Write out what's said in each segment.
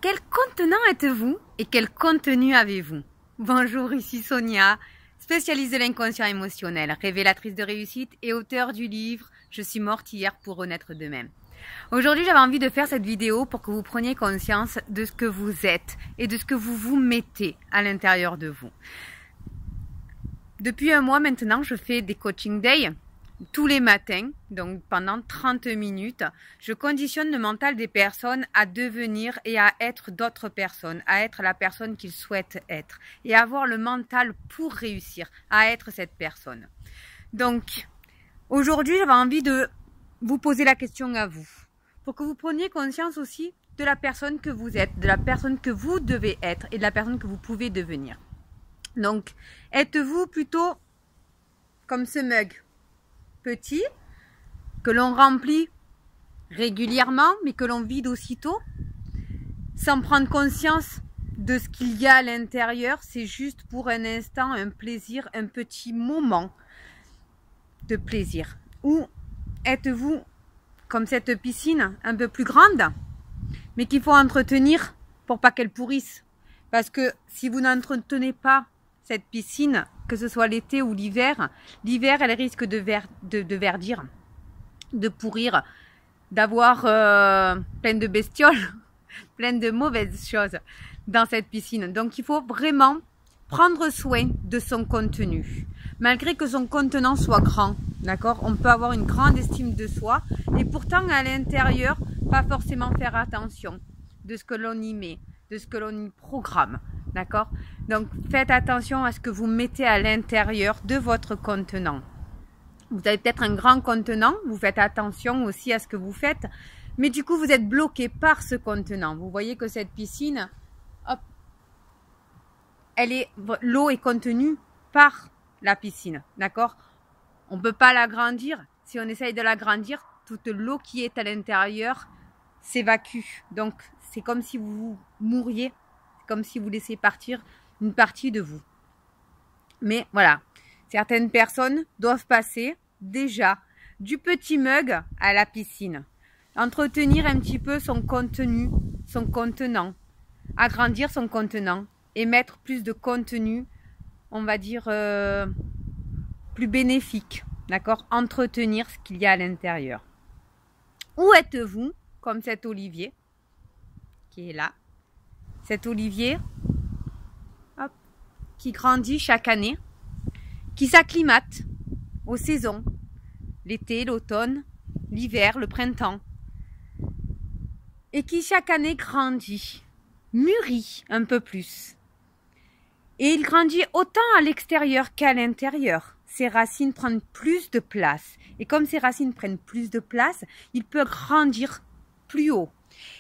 Quel contenant êtes-vous et quel contenu avez-vous? Bonjour, ici Sonia, spécialiste de l'inconscient émotionnel, révélatrice de réussite et auteure du livre « Je suis morte hier pour renaître demain ». Aujourd'hui, j'avais envie de faire cette vidéo pour que vous preniez conscience de ce que vous êtes et de ce que vous vous mettez à l'intérieur de vous. Depuis un mois maintenant, je fais des coaching days tous les matins, donc pendant 30 minutes. Je conditionne le mental des personnes à devenir et à être d'autres personnes, à être la personne qu'ils souhaitent être et avoir le mental pour réussir à être cette personne. Donc, aujourd'hui, j'avais envie de vous poser la question à vous, pour que vous preniez conscience aussi de la personne que vous êtes, de la personne que vous devez être et de la personne que vous pouvez devenir. Donc, êtes-vous plutôt comme ce mug petit, que l'on remplit régulièrement, mais que l'on vide aussitôt, sans prendre conscience de ce qu'il y a à l'intérieur? C'est juste pour un instant, un plaisir, un petit moment de plaisir. Ou êtes-vous comme cette piscine un peu plus grande, mais qu'il faut entretenir pour pas qu'elle pourrisse? Parce que si vous n'entretenez pas cette piscine, que ce soit l'été ou l'hiver, elle risque de verdir, de pourrir, d'avoir plein de bestioles, plein de mauvaises choses dans cette piscine. Donc il faut vraiment prendre soin de son contenu, malgré que son contenant soit grand, d'accord? On peut avoir une grande estime de soi et pourtant à l'intérieur, pas forcément faire attention de ce que l'on y met, de ce que l'on y programme, d'accord? Donc faites attention à ce que vous mettez à l'intérieur de votre contenant. Vous avez peut-être un grand contenant, vous faites attention aussi à ce que vous faites, mais du coup vous êtes bloqué par ce contenant. Vous voyez que cette piscine, hop, l'eau est contenue par la piscine, d'accord? On ne peut pas l'agrandir. Si on essaye de l'agrandir, toute l'eau qui est à l'intérieur s'évacue. Donc c'est comme si vous mouriez, comme si vous laissiez partir une partie de vous. Mais voilà, certaines personnes doivent passer déjà du petit mug à la piscine, entretenir un petit peu son contenu, son contenant, agrandir son contenant et mettre plus de contenu, on va dire, plus bénéfique, d'accord? Entretenir ce qu'il y a à l'intérieur. Où êtes-vous comme cet olivier qui est là? Cet olivier hop, qui grandit chaque année, qui s'acclimate aux saisons, l'été, l'automne, l'hiver, le printemps, et qui chaque année grandit, mûrit un peu plus. Et il grandit autant à l'extérieur qu'à l'intérieur. Ses racines prennent plus de place. Et comme ses racines prennent plus de place, il peut grandir plus haut.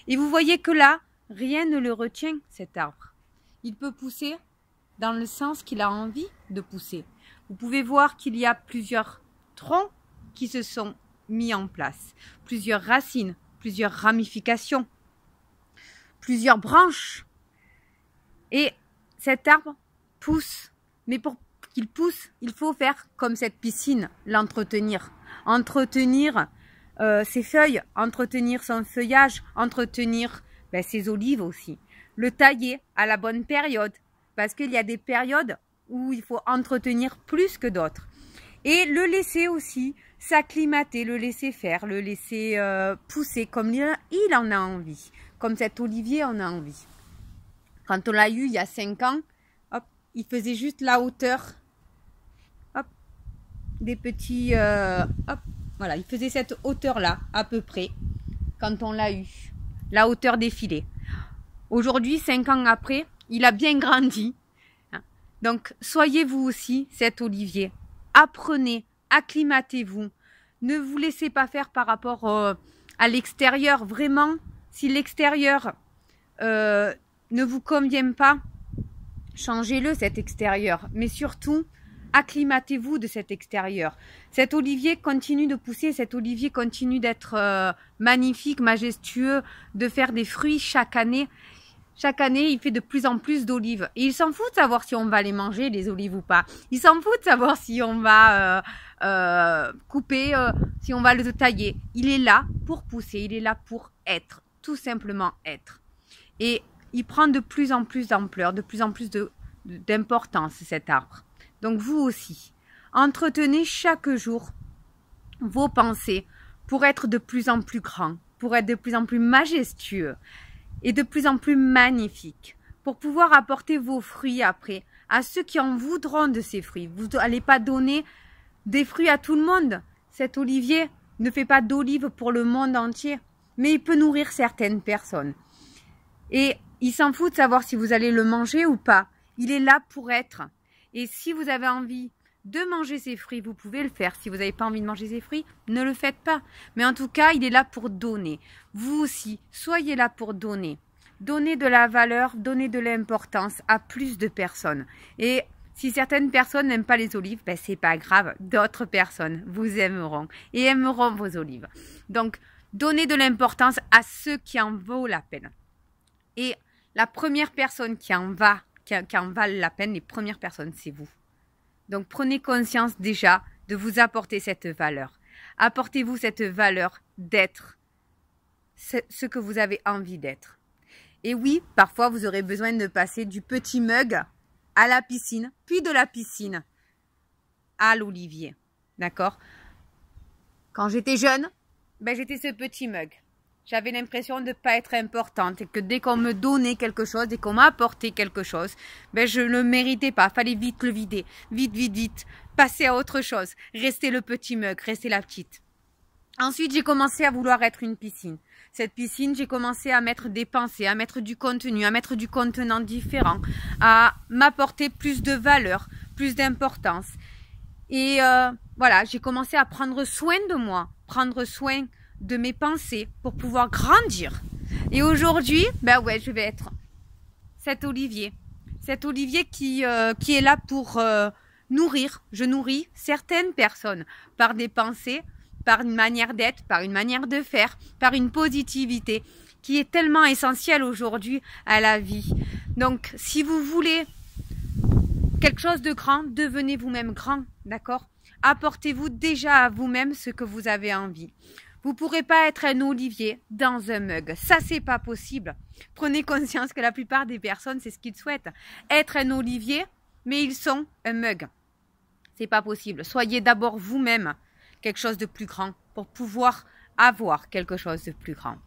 Et vous voyez que là, rien ne le retient, cet arbre. Il peut pousser dans le sens qu'il a envie de pousser. Vous pouvez voir qu'il y a plusieurs troncs qui se sont mis en place. Plusieurs racines, plusieurs ramifications, plusieurs branches. Et cet arbre pousse. Mais pour qu'il pousse, il faut faire comme cette piscine, l'entretenir. Entretenir ses feuilles, entretenir son feuillage, entretenir ses olives aussi. Le tailler à la bonne période, parce qu'il y a des périodes où il faut entretenir plus que d'autres. Et le laisser aussi s'acclimater, le laisser faire, le laisser pousser comme il en a envie. Comme cet olivier en a envie. Quand on l'a eu il y a 5 ans, hop, il faisait juste la hauteur, hop, des petits, hop, voilà, il faisait cette hauteur-là, à peu près, quand on l'a eu. La hauteur des filets. Aujourd'hui, 5 ans après, il a bien grandi. Donc, soyez vous aussi cet olivier. Apprenez, acclimatez-vous. Ne vous laissez pas faire par rapport à l'extérieur. Vraiment, si l'extérieur ne vous convient pas, changez-le cet extérieur. Mais surtout, acclimatez-vous de cet extérieur. Cet olivier continue de pousser, cet olivier continue d'être magnifique, majestueux, de faire des fruits chaque année. Chaque année, il fait de plus en plus d'olives. Et il s'en fout de savoir si on va les manger, les olives ou pas. Il s'en fout de savoir si on va couper, si on va le tailler. Il est là pour pousser, il est là pour être, tout simplement être. Et il prend de plus en plus d'ampleur, de plus en plus d'importance, cet arbre. Donc vous aussi, entretenez chaque jour vos pensées pour être de plus en plus grand, pour être de plus en plus majestueux et de plus en plus magnifique, pour pouvoir apporter vos fruits après à ceux qui en voudront de ces fruits. Vous n'allez pas donner des fruits à tout le monde. Cet olivier ne fait pas d'olives pour le monde entier, mais il peut nourrir certaines personnes. Et il s'en fout de savoir si vous allez le manger ou pas. Il est là pour être. Et si vous avez envie de manger ces fruits, vous pouvez le faire. Si vous n'avez pas envie de manger ces fruits, ne le faites pas. Mais en tout cas, il est là pour donner. Vous aussi, soyez là pour donner. Donnez de la valeur, donnez de l'importance à plus de personnes. Et si certaines personnes n'aiment pas les olives, ben c'est pas grave. D'autres personnes vous aimeront et aimeront vos olives. Donc, donnez de l'importance à ceux qui en vaut la peine. Et la première personne qui en valent la peine, les premières personnes, c'est vous. Donc, prenez conscience déjà de vous apporter cette valeur. Apportez-vous cette valeur d'être ce que vous avez envie d'être. Et oui, parfois, vous aurez besoin de passer du petit mug à la piscine, puis de la piscine à l'olivier. D'accord? Quand j'étais jeune, ben, j'étais ce petit mug. J'avais l'impression de ne pas être importante et que dès qu'on me donnait quelque chose, dès qu'on m'a apporté quelque chose, ben, je ne le méritais pas. Fallait vite le vider. Vite, vite, vite. Passer à autre chose. Rester le petit mug, rester la petite. Ensuite, j'ai commencé à vouloir être une piscine. Cette piscine, j'ai commencé à mettre des pensées, à mettre du contenu, à mettre du contenant différent, à m'apporter plus de valeur, plus d'importance. Et voilà, j'ai commencé à prendre soin de moi, prendre soin de mes pensées pour pouvoir grandir. Et aujourd'hui, ben ouais, je vais être cet olivier qui est là pour nourrir. Je nourris certaines personnes par des pensées, par une manière d'être, par une manière de faire, par une positivité qui est tellement essentielle aujourd'hui à la vie. Donc, si vous voulez quelque chose de grand, devenez vous-même grand, d'accord? Apportez-vous déjà à vous-même ce que vous avez envie. Vous ne pourrez pas être un olivier dans un mug. Ça, c'est pas possible. Prenez conscience que la plupart des personnes, c'est ce qu'ils souhaitent. Être un olivier, mais ils sont un mug. C'est pas possible. Soyez d'abord vous-même quelque chose de plus grand pour pouvoir avoir quelque chose de plus grand.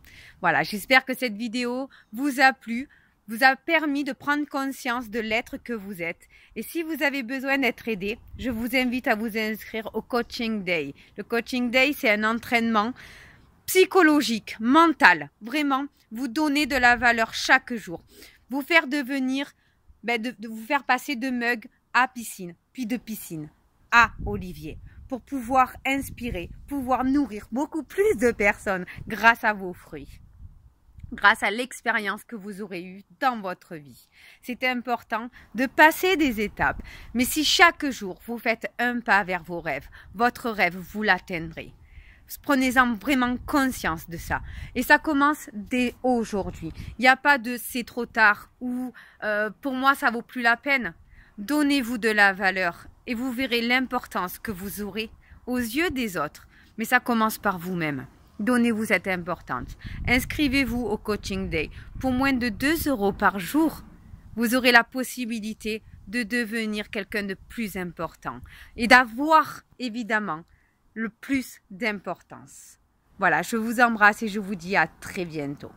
Voilà, j'espère que cette vidéo vous a plu, vous a permis de prendre conscience de l'être que vous êtes. Et si vous avez besoin d'être aidé, je vous invite à vous inscrire au Coaching Day. Le Coaching Day, c'est un entraînement psychologique, mental. Vraiment, vous donner de la valeur chaque jour. Vous faire devenir, de vous faire passer de mug à piscine, puis de piscine à olivier, pour pouvoir inspirer, pouvoir nourrir beaucoup plus de personnes grâce à vos fruits, grâce à l'expérience que vous aurez eue dans votre vie. C'est important de passer des étapes, mais si chaque jour vous faites un pas vers vos rêves, votre rêve, vous l'atteindrez. Prenez-en vraiment conscience de ça. Et ça commence dès aujourd'hui. Il n'y a pas de c'est trop tard ou pour moi ça vaut plus la peine. Donnez-vous de la valeur et vous verrez l'importance que vous aurez aux yeux des autres. Mais ça commence par vous-même. Donnez-vous cette importance. Inscrivez-vous au Coaching Day. Pour moins de 2 € par jour, vous aurez la possibilité de devenir quelqu'un de plus important et d'avoir évidemment le plus d'importance. Voilà, je vous embrasse et je vous dis à très bientôt.